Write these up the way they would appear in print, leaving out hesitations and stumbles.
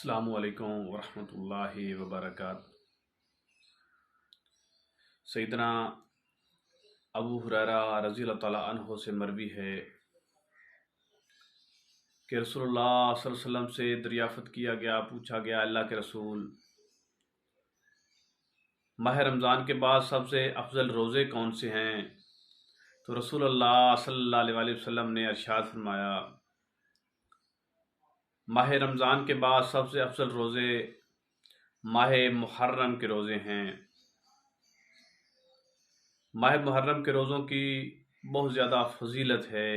السلام علیکم ورحمۃ اللہ وبرکاتہ۔ سیدنا ابو ہریرہ رضی اللہ تعالیٰ عنہ سے مروی ہے کہ رسول اللہ صلی اللہ علیہ وسلم سے دریافت کیا گیا، پوچھا گیا، اللہ کے رسول، ماہ رمضان کے بعد سب سے افضل روزے کون سے ہیں؟ تو رسول اللہ صلی اللہ علیہ وسلم نے ارشاد فرمایا، ماہ رمضان کے بعد سب سے افضل روزے ماہ محرم کے روزے ہیں۔ ماہ محرم کے روزوں کی بہت زیادہ فضیلت ہے۔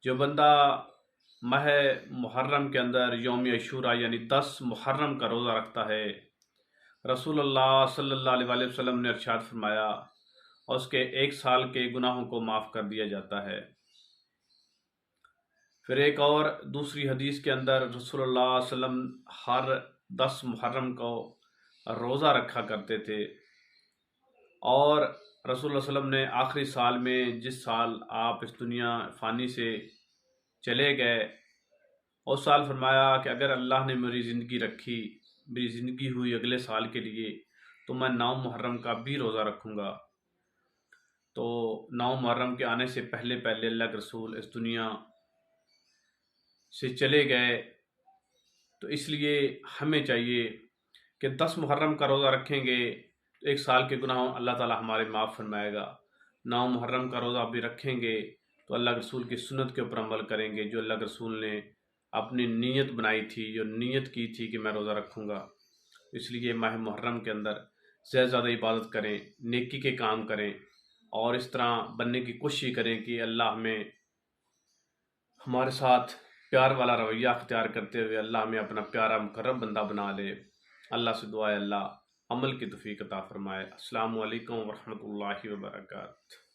جو بندہ ماہ محرم کے اندر یوم عاشوراء یعنی 10 محرم کا روزہ رکھتا ہے، رسول اللہ صلی اللہ علیہ وسلم نے ارشاد فرمایا اس کے 1 سال کے گناہوں کو معاف کر دیا جاتا ہے۔ پھر ایک اور دوسری حدیث کے اندر رسول اللہ صلی اللہ علیہ وسلم ہر 10 محرم کو روزہ رکھا کرتے تھے، اور رسول اللہ صلی اللہ علیہ وسلم نے آخری سال میں، جس سال آپ اس دنیا فانی سے چلے گئے، اس سال فرمایا کہ اگر اللہ نے میری زندگی رکھی، میری زندگی ہوئی اگلے سال کے لیے، تو میں 9 محرم کا بھی روزہ رکھوں گا۔ تو 9 محرم کے آنے سے پہلے اللہ کے رسول اس دنیا سے چلے گئے، تو اس لیے ہمیں چاہیے کہ 10 محرم کا روزہ رکھیں گے تو 1 سال کے گناہ اللہ تعالی ہمارے معاف فرمائے گا۔ 9 محرم کا روزہ بھی رکھیں گے تو اللہ کے رسول کی سنت کے اوپر عمل کریں گے، جو اللہ کے رسول نے اپنی نیت بنائی تھی، جو نیت کی تھی کہ میں روزہ رکھوں گا۔ اس لیے ماہ محرم کے اندر زیادہ سے زیادہ عبادت کریں، نیکی کے کام کریں، اور اس طرح بننے کی کوشش کریں کہ اللہ ہمیں ہمارے ساتھ پیار والا رویہ اختیار کرتے ہوئے اللہ ہمیں اپنا پیارا مقرب بندہ بنا لے۔ اللہ سے دعا ہے اللہ عمل کی توفیق عطا فرمائے۔ السلام علیکم ورحمۃ اللہ وبرکاتہ۔